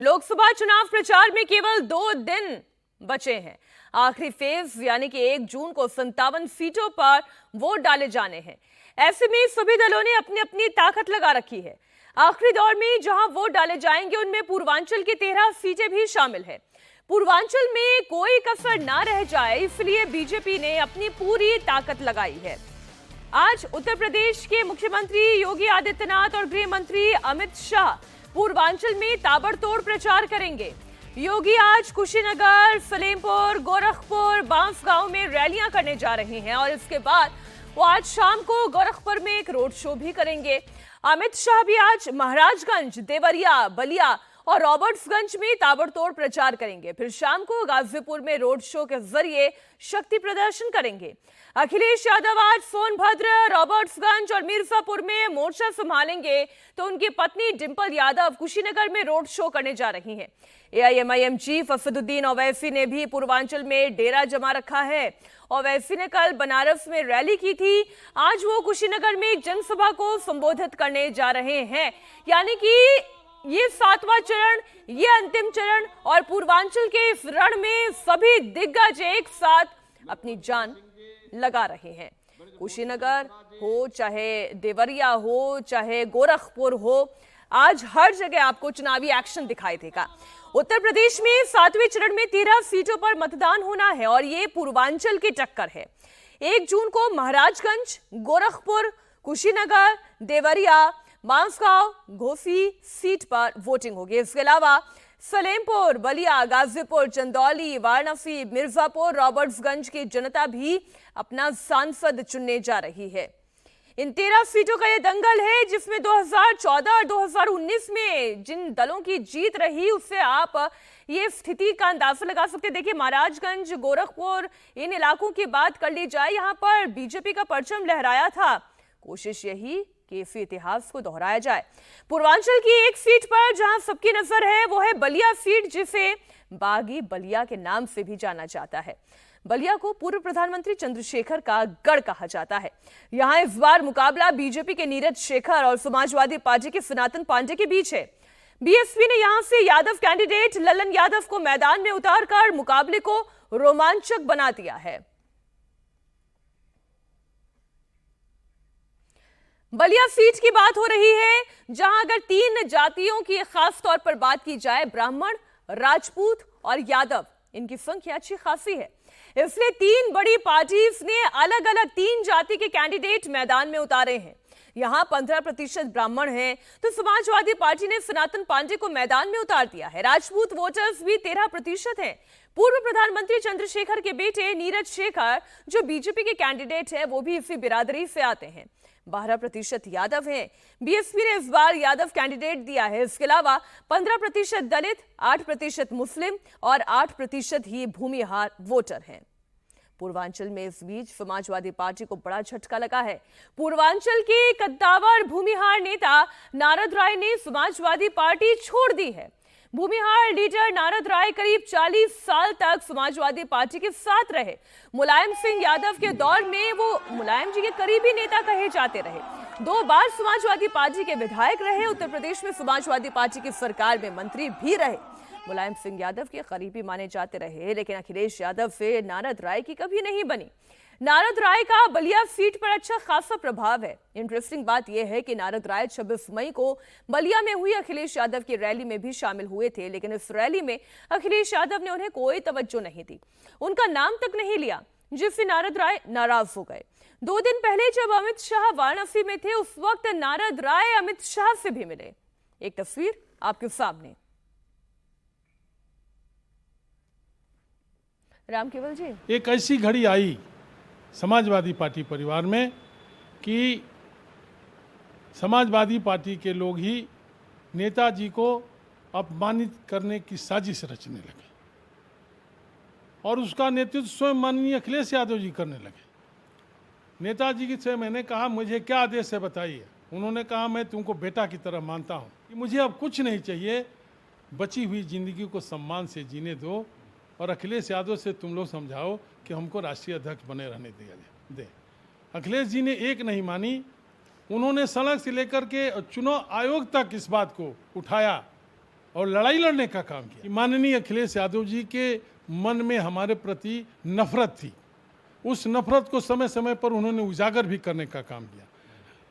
लोकसभा चुनाव प्रचार में केवल 2 दिन बचे हैं। आखिरी फेज यानी कि 1 जून को 57 सीटों पर वोट डाले जाने हैं। ऐसे में सभी दलों ने अपनी अपनी ताकत लगा रखी है। आखिरी दौर में जहां वोट डाले जाएंगे उनमें पूर्वांचल की 13 सीटें भी शामिल है। पूर्वांचल में कोई कसर ना रह जाए इसलिए बीजेपी ने अपनी पूरी ताकत लगाई है। आज उत्तर प्रदेश के मुख्यमंत्री योगी आदित्यनाथ और गृह मंत्री अमित शाह पूर्वांचल में ताबड़तोड़ प्रचार करेंगे। योगी आज कुशीनगर, सलेमपुर, गोरखपुर, बांसगांव में रैलियां करने जा रहे हैं और इसके बाद वो आज शाम को गोरखपुर में एक रोड शो भी करेंगे। अमित शाह भी आज महाराजगंज, देवरिया, बलिया और रॉबर्ट्सगंज में ताबड़तोड़ प्रचार करेंगे। फिर शाम को गाजीपुर में रोड शो के जरिए शक्ति प्रदर्शन करेंगे। अखिलेश यादव आज सोनभद्र, रॉबर्ट्सगंज और मिर्जापुर में मोर्चा संभालेंगे तो उनकी पत्नी डिंपल यादव कुशीनगर में रोड शो करने जा रही हैं। एआईएमआईएम चीफ असदुद्दीन ओवैसी ने भी पूर्वांचल में डेरा जमा रखा है। ओवैसी ने कल बनारस में रैली की थी, आज वो कुशीनगर में एक जनसभा को संबोधित करने जा रहे हैं। यानी कि ये 7वां चरण, ये अंतिम चरण और पूर्वांचल के इस रण में सभी दिग्गज एक साथ अपनी जान लगा रहे हैं। कुशीनगर हो, चाहे देवरिया हो, चाहे गोरखपुर हो, आज हर जगह आपको चुनावी एक्शन दिखाई देगा। उत्तर प्रदेश में 7वें चरण में 13 सीटों पर मतदान होना है और ये पूर्वांचल की टक्कर है। 1 जून को महाराजगंज, गोरखपुर, कुशीनगर, देवरिया, बांसगांव, घोसी सीट पर वोटिंग होगी। इसके अलावा सलेमपुर, बलिया, गाजीपुर, चंदौली, वाराणसी, मिर्जापुर, रॉबर्ट्सगंज की जनता भी अपना सांसद चुनने जा रही है। इन 13 सीटों का यह दंगल है जिसमें 2014 और 2019 में जिन दलों की जीत रही उससे आप ये स्थिति का अंदाजा लगा सकते हैं। देखिए, महाराजगंज, गोरखपुर, इन इलाकों की बात कर ली जाए, यहां पर बीजेपी का परचम लहराया था। कोशिश यही कि इसी इतिहास को दोहराया जाए। पूर्वांचल की एक सीट पर जहां सबकी नजर है वो है बलिया सीट, जिसे बागी बलिया के नाम से भी जाना जाता है। बलिया को पूर्व प्रधानमंत्री चंद्रशेखर का गढ़ कहा जाता है। यहां इस बार मुकाबला बीजेपी के नीरज शेखर और समाजवादी पार्टी के सनातन पांडे के बीच है। बीएसपी ने यहां से यादव कैंडिडेट ललन यादव को मैदान में उतारकर मुकाबले को रोमांचक बना दिया है। बलिया सीट की बात हो रही है जहां अगर 3 जातियों की खास तौर पर बात की जाए, ब्राह्मण, राजपूत और यादव, इनकी संख्या अच्छी खासी है। इसलिए 3 बड़ी पार्टीज ने अलग अलग 3 जाति के कैंडिडेट मैदान में उतारे हैं। यहां 15% ब्राह्मण हैं तो समाजवादी पार्टी ने सनातन पांडे को मैदान में उतार दिया है। राजपूत वोटर्स भी 13% हैं। पूर्व प्रधानमंत्री चंद्रशेखर के बेटे नीरज शेखर जो बीजेपी के कैंडिडेट है वो भी इसी बिरादरी से आते हैं। 12% यादव हैं। बीएसपी ने इस बार यादव कैंडिडेट दिया है। इसके अलावा 15% दलित, 8% मुस्लिम और 8% ही भूमिहार वोटर हैं। पूर्वांचल में इस बीच समाजवादी पार्टी को बड़ा झटका लगा है। पूर्वांचल के कद्दावर भूमिहार नेता नारद राय ने समाजवादी पार्टी छोड़ दी है। भूमिहार लीडर नारद राय करीब 40 साल तक समाजवादी पार्टी के साथ रहे। मुलायम सिंह यादव के दौर में वो मुलायम जी के करीबी नेता कहे जाते रहे। 2 बार समाजवादी पार्टी के विधायक रहे। उत्तर प्रदेश में समाजवादी पार्टी की सरकार में मंत्री भी रहे। मुलायम सिंह यादव के करीबी माने जाते रहे, लेकिन अखिलेश यादव से नारद राय की कभी नहीं बनी। नारद राय का बलिया सीट पर अच्छा खासा प्रभाव है। इंटरेस्टिंग बात यह है कि नारद राय 26 मई को बलिया में हुई अखिलेश यादव की रैली में भी शामिल हुए थे, लेकिन इस रैली में अखिलेश यादव ने उन्हें कोई तवज्जो नहीं दी, उनका नाम तक नहीं लिया, जिससे नारद राय नाराज हो गए। 2 दिन पहले जब अमित शाह वाराणसी में थे उस वक्त नारद राय अमित शाह से भी मिले। एक तस्वीर आपके सामने। राम केवल जी, एक ऐसी घड़ी आई समाजवादी पार्टी परिवार में कि समाजवादी पार्टी के लोग ही नेताजी को अपमानित करने की साजिश रचने लगे और उसका नेतृत्व स्वयं माननीय अखिलेश यादव जी करने लगे। नेताजी से मैंने कहा मुझे क्या आदेश है बताइए। उन्होंने कहा मैं तुमको बेटा की तरह मानता हूँ कि मुझे अब कुछ नहीं चाहिए, बची हुई जिंदगी को सम्मान से जीने दो और अखिलेश यादव से तुम लोग समझाओ कि हमको राष्ट्रीय अध्यक्ष बने रहने दे। अखिलेश जी ने एक नहीं मानी, उन्होंने सड़क से लेकर के चुनाव आयोग तक इस बात को उठाया और लड़ाई लड़ने का काम किया। माननीय अखिलेश यादव जी के मन में हमारे प्रति नफरत थी, उस नफरत को समय समय पर उन्होंने उजागर भी करने का काम किया।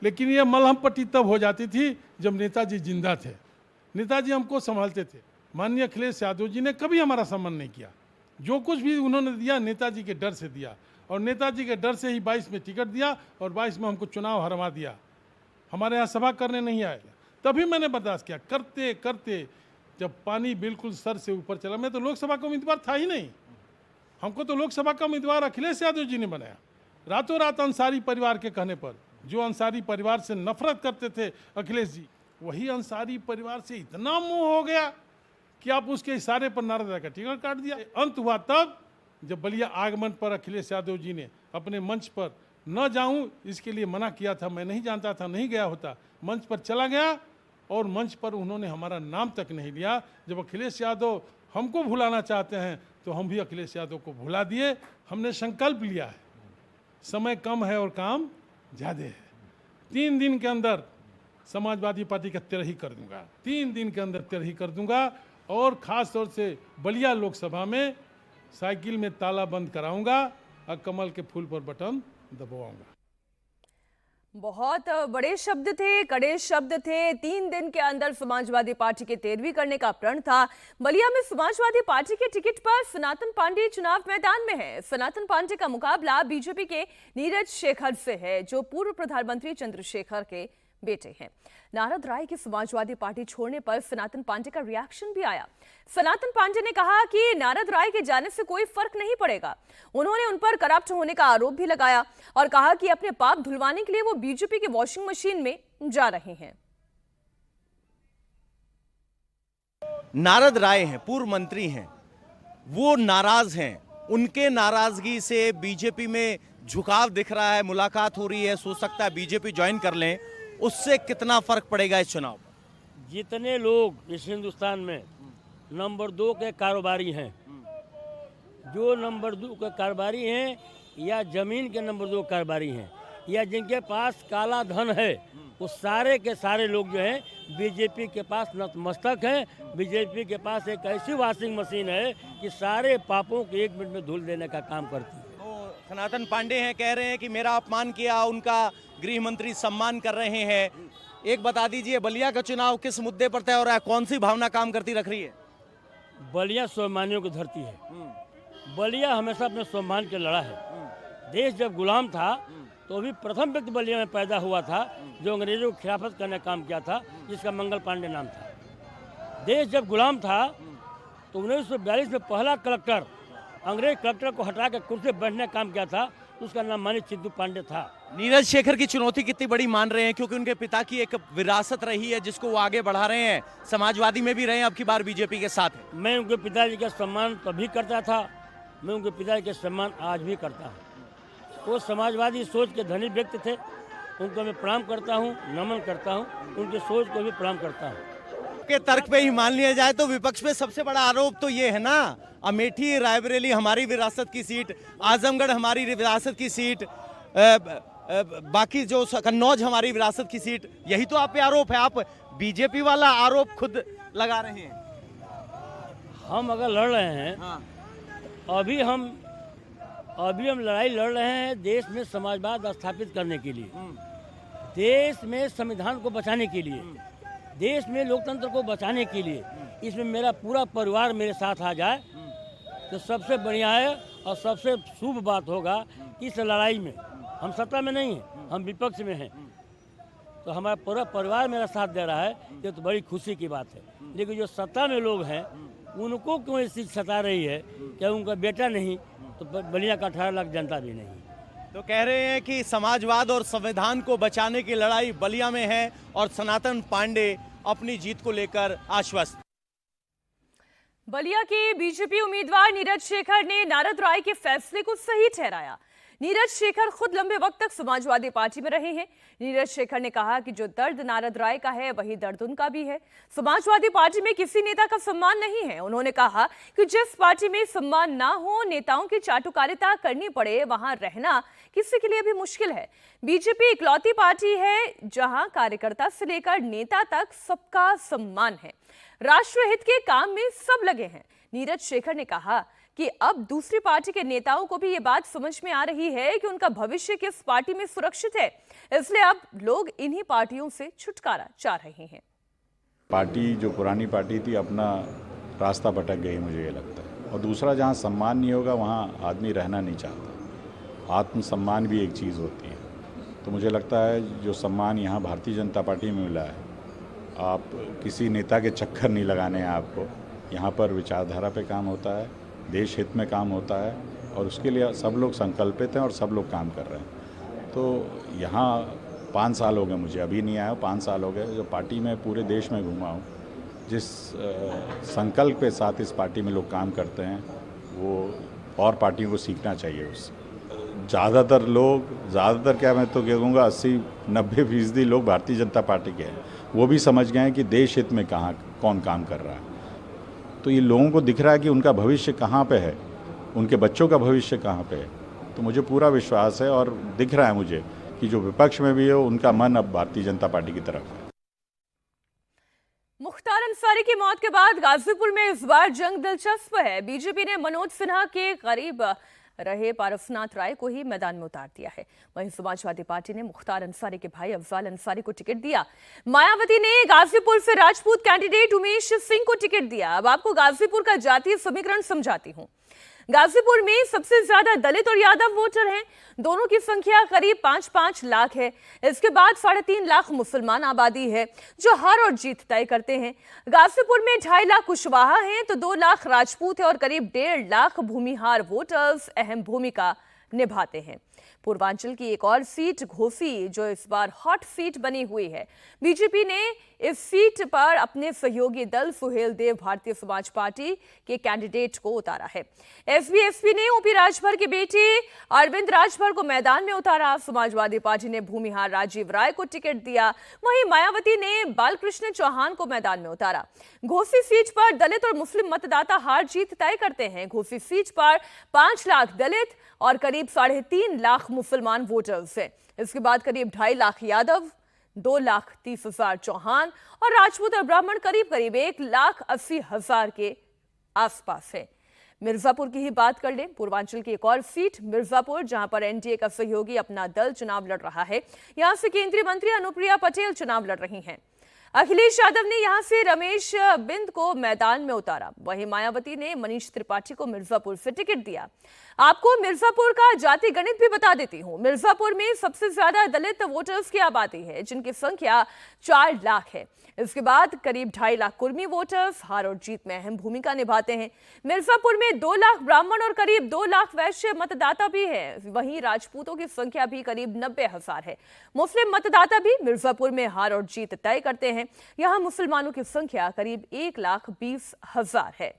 लेकिन ये मलहम पट्टी तब हो जाती थी जब नेताजी जिंदा थे, नेताजी हमको संभालते थे। माननीय अखिलेश यादव जी ने कभी हमारा सम्मान नहीं किया, जो कुछ भी उन्होंने दिया नेताजी के डर से दिया, और नेताजी के डर से ही 22 में टिकट दिया और 22 में हमको चुनाव हरवा दिया। हमारे यहाँ सभा करने नहीं आए, तभी मैंने बर्दाश्त किया। करते करते जब पानी बिल्कुल सर से ऊपर चला, मैं तो लोकसभा का उम्मीदवार था ही नहीं, हमको तो लोकसभा का उम्मीदवार अखिलेश यादव जी ने बनाया। रातों रात अंसारी परिवार के कहने पर, जो अंसारी परिवार से नफरत करते थे अखिलेश जी, वही अंसारी परिवार से इतना मोह हो गया कि आप उसके इशारे पर नारद राय का टिकट काट दिया। अंत हुआ तब जब बलिया आगमन पर अखिलेश यादव जी ने अपने मंच पर न जाऊं इसके लिए मना किया था, मैं नहीं जानता था, नहीं गया होता, मंच पर चला गया और मंच पर उन्होंने हमारा नाम तक नहीं लिया। जब अखिलेश यादव हमको भुलाना चाहते हैं तो हम भी अखिलेश यादव को भुला दिए। हमने संकल्प लिया है, समय कम है और काम ज़्यादा है। 3 दिन के अंदर समाजवादी पार्टी का तिरही कर दूंगा, 3 दिन के अंदर तिरही कर दूंगा, और ख़ास तौर से बलिया लोकसभा में साइकिल में ताला बंद कराऊंगा और कमल के फूल पर बटन दबाऊंगा। बहुत बड़े शब्द थे, कड़े शब्द थे। 3 दिन के अंदर समाजवादी पार्टी के 13वीं करने का प्रण था। बलिया में समाजवादी पार्टी के टिकट पर सनातन पांडे चुनाव मैदान में है। सनातन पांडे का मुकाबला बीजेपी के नीरज शेखर से है, जो पूर्व प्रधानमंत्री चंद्रशेखर के बेटे हैं। नारद राय की समाजवादी पार्टी छोड़ने पर सनातन पांडे का रिएक्शन भी आया। सनातन पांडे ने कहा कि नारद राय के जाने से कोई फर्क नहीं पड़ेगा। उन्होंने उन पर करप्ट होने का आरोप भी लगाया और कहा कि अपने पाप धुलवाने के लिए वो बीजेपी के वॉशिंग मशीन में जा रहे हैं। नारद राय हैं, पूर्व मंत्री हैं, वो नाराज हैं। उनके नाराजगी से बीजेपी में झुकाव दिख रहा है, मुलाकात हो रही है, सोच सकता है बीजेपी ज्वाइन कर लें। उससे कितना फर्क पड़ेगा इस चुनाव पर? जितने लोग इस हिंदुस्तान में नंबर 2 के कारोबारी हैं, जो नंबर 2 के कारोबारी हैं या जमीन के नंबर 2 कारोबारी हैं या जिनके पास काला धन है, वो सारे के सारे लोग जो हैं बीजेपी के पास नतमस्तक हैं। बीजेपी के पास एक ऐसी वॉशिंग मशीन है कि सारे पापों को 1 मिनट में धुल देने का काम करती है। तो सनातन पांडे हैं, कह रहे हैं कि मेरा अपमान किया, उनका गृह मंत्री सम्मान कर रहे हैं। एक बता दीजिए, बलिया का चुनाव किस मुद्दे पर तय हो रहा है, कौन सी भावना काम करती रख रही है? बलिया स्वाभिमानियों की धरती है। बलिया हमेशा अपने स्वाभिमान के लड़ा है। देश जब गुलाम था तो अभी प्रथम व्यक्ति बलिया में पैदा हुआ था जो अंग्रेजों को खिलाफत करने का काम किया था, जिसका मंगल पांडे नाम था। देश जब गुलाम था तो 1942 में पहला कलेक्टर, अंग्रेज कलेक्टर को हटा के कुर्सी पर बैठने का काम किया था, उसका नाम मानिक चिद्दू पांडे था। नीरज शेखर की चुनौती कितनी बड़ी मान रहे हैं, क्योंकि उनके पिता की एक विरासत रही है जिसको वो आगे बढ़ा रहे हैं, समाजवादी में भी रहे हैं, अब की बार बीजेपी के साथ है। मैं उनके पिताजी का सम्मान तभी करता था, मैं उनके पिताजी का सम्मान आज भी करता हूँ। वो समाजवादी सोच के धनी व्यक्ति थे, उनको मैं प्रणाम करता हूँ, नमन करता हूँ, उनकी सोच को भी प्रणाम करता हूँ। के तर्क पे ही मान लिया जाए तो विपक्ष पे सबसे बड़ा आरोप तो ये है ना, अमेठी रायबरेली हमारी विरासत की सीट, आजमगढ़ हमारी विरासत की सीट, बाकी जो कन्नौज हमारी विरासत की सीट, यही तो आप पे आरोप है। आप बीजेपी वाला आरोप खुद लगा रहे हैं। हम अगर लड़ रहे हैं, हाँ। अभी हम लड़ाई लड़ रहे हैं देश में समाजवाद स्थापित करने के लिए, देश में संविधान को बचाने के लिए, देश में लोकतंत्र को बचाने के लिए। इसमें मेरा पूरा परिवार मेरे साथ आ जाए तो सबसे बढ़िया है और सबसे शुभ बात होगा कि इस लड़ाई में हम सत्ता में नहीं हैं, हम विपक्ष में हैं, तो हमारा पूरा परिवार मेरा साथ दे रहा है, ये तो बड़ी खुशी की बात है। लेकिन जो सत्ता में लोग हैं उनको क्यों इस चीज़ सता रही है, क्या उनका बेटा नहीं तो बलिया का 18 लाख जनता भी नहीं। तो कह रहे हैं कि समाजवाद और संविधान को बचाने की लड़ाई बलिया में है और सनातन पांडे अपनी जीत को लेकर आश्वस्त। बलिया के बीजेपी उम्मीदवार नीरज शेखर ने नारद राय के फैसले को सही ठहराया। नीरज शेखर खुद लंबे वक्त तक समाजवादी पार्टी में रहे हैं। नीरज शेखर ने कहा कि जो दर्द नारद राय का है वही दर्द उनका भी है। समाजवादी पार्टी में किसी नेता का सम्मान नहीं है। उन्होंने कहा कि जिस पार्टी में सम्मान ना हो, नेताओं की चाटुकारिता करनी पड़े, वहां रहना किसी के लिए भी मुश्किल है। बीजेपी इकलौती पार्टी है जहां कार्यकर्ता से लेकर नेता तक सबका सम्मान है। राष्ट्रहित के काम में सब लगे हैं। नीरज शेखर ने कहा कि अब दूसरी पार्टी के नेताओं को भी ये बात समझ में आ रही है कि उनका भविष्य किस पार्टी में सुरक्षित है, इसलिए अब लोग इन्हीं पार्टियों से छुटकारा चाह रहे हैं। पार्टी जो पुरानी पार्टी थी अपना रास्ता भटक गई, मुझे ये लगता है। और दूसरा, जहाँ सम्मान नहीं होगा वहाँ आदमी रहना नहीं चाहता। आत्मसम्मान भी एक चीज़ होती है। तो मुझे लगता है जो सम्मान यहाँ भारतीय जनता पार्टी में मिला है, आप किसी नेता के चक्कर नहीं लगाने हैं आपको। यहाँ पर विचारधारा पे काम होता है, देश हित में काम होता है और उसके लिए सब लोग संकल्पित हैं और सब लोग काम कर रहे हैं। तो यहाँ 5 साल हो गए, मुझे अभी नहीं आया, 5 साल हो गए जो पार्टी में पूरे देश में घूमा हूँ। जिस संकल्प के साथ इस पार्टी में लोग काम करते हैं वो और पार्टियों को सीखना चाहिए उससे। ज़्यादातर क्या, मैं तो कहूँगा 80-90% लोग भारतीय जनता पार्टी के हैं। वो भी समझ गए हैं कि देश हित में कौन काम कर रहा है। तो ये लोगों को दिख रहा है कि उनका भविष्य कहाँ पे है, उनके बच्चों का भविष्य कहाँ पे है। तो मुझे पूरा विश्वास है और दिख रहा है मुझे कि जो विपक्ष में भी हो उनका मन अब भारतीय जनता पार्टी की तरफ है। मुख्तार अंसारी की मौत के बाद गाजीपुर में इस बार जंग दिलचस्प है। बीजेपी ने मनोज सिन्हा के करीब रहे पारसनाथ राय को ही मैदान में उतार दिया है। वहीं समाजवादी पार्टी ने मुख्तार अंसारी के भाई अफजाल अंसारी को टिकट दिया। मायावती ने गाजीपुर से राजपूत कैंडिडेट उमेश सिंह को टिकट दिया। अब आपको गाजीपुर का जातीय समीकरण समझाती हूं। गाजीपुर में सबसे ज्यादा दलित और यादव वोटर हैं। दोनों की संख्या करीब 5-5 लाख है। इसके बाद 3.5 लाख मुसलमान आबादी है जो हार और जीत तय करते हैं। गाजीपुर में 2.5 लाख कुशवाहा हैं तो 2 लाख राजपूत है और करीब 1.5 लाख भूमिहार वोटर्स अहम भूमिका निभाते हैं। पूर्वांचल की एक और सीट घोसी जो इस बार हॉट सीट बनी हुई है। बीजेपी ने इस सीट पर अपने सहयोगी दल सुहेल देव भारतीय समाज पार्टी के कैंडिडेट को उतारा है। एसबीएसपी ने ओपी राजभर के बेटे अरविंद राजभर को मैदान में उतारा। समाजवादी पार्टी ने भूमिहार राजीव राय को टिकट दिया। वहीं मायावती ने बालकृष्ण चौहान को मैदान में उतारा। घोसी सीट पर दलित और मुस्लिम मतदाता हार जीत तय करते हैं। घोसी सीट पर 5 लाख दलित और करीब 3.5 लाख मुसलमान वोटर्स हैं। इसके बाद करीब 2.5 लाख यादव, 2,30,000 चौहान और राजपूत और ब्राह्मण करीब 1,80,000 के आसपास है। मिर्जापुर की ही बात कर लें। पूर्वांचल की एक और सीट मिर्जापुर, जहां पर एनडीए का सहयोगी अपना दल चुनाव लड़ रहा है। यहां से केंद्रीय मंत्री अनुप्रिया पटेल चुनाव लड़ रही हैं। अखिलेश यादव ने यहां से रमेश बिंद को मैदान में उतारा। वहीं मायावती ने मनीष त्रिपाठी को मिर्जापुर से टिकट दिया। आपको मिर्जापुर का जाति गणित भी बता देती हूं। मिर्जापुर में सबसे ज्यादा दलित वोटर्स की आबादी है जिनकी संख्या 4 लाख है। इसके बाद करीब 2.5 लाख कुर्मी वोटर्स हार और जीत में अहम भूमिका निभाते हैं। मिर्जापुर में 2 लाख ब्राह्मण और करीब 2 लाख वैश्य मतदाता भी हैं। वहीं राजपूतों की संख्या भी करीब 90,000 है। मुस्लिम मतदाता भी मिर्जापुर में हार और जीत तय करते हैं। यहां मुसलमानों की संख्या करीब 1,20,000 है।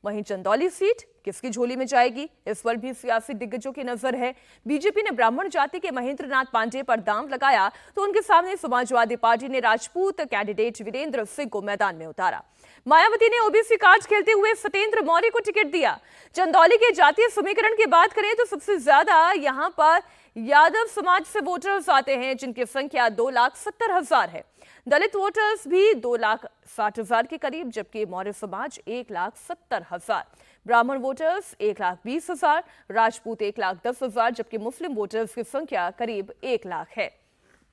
वहीं चंदौली सीट किसकी झोली में जाएगी, इस पर भी सियासी दिग्गजों की नजर है। बीजेपी ने ब्राह्मण जाति के महेंद्रनाथ पांडे पर दांव लगाया तो उनके सामने समाजवादी पार्टी ने राजपूत कैंडिडेट वीरेंद्र सिंह को मैदान में उतारा। मायावती ने ओबीसी कार्ड खेलते हुए सत्येंद्र मौर्य को टिकट दिया। चंदौली के जातीय समीकरण की बात करें तो सबसे ज्यादा यहां पर यादव समाज से वोटर्स आते हैं जिनकी संख्या 2,70,000 है। दलित वोटर्स भी 2,60,000 के करीब, जबकि मौर्य समाज 1,70,000, ब्राह्मण वोटर्स 1,20,000, राजपूत 1,10,000, जबकि मुस्लिम वोटर्स की संख्या करीब 1 लाख है।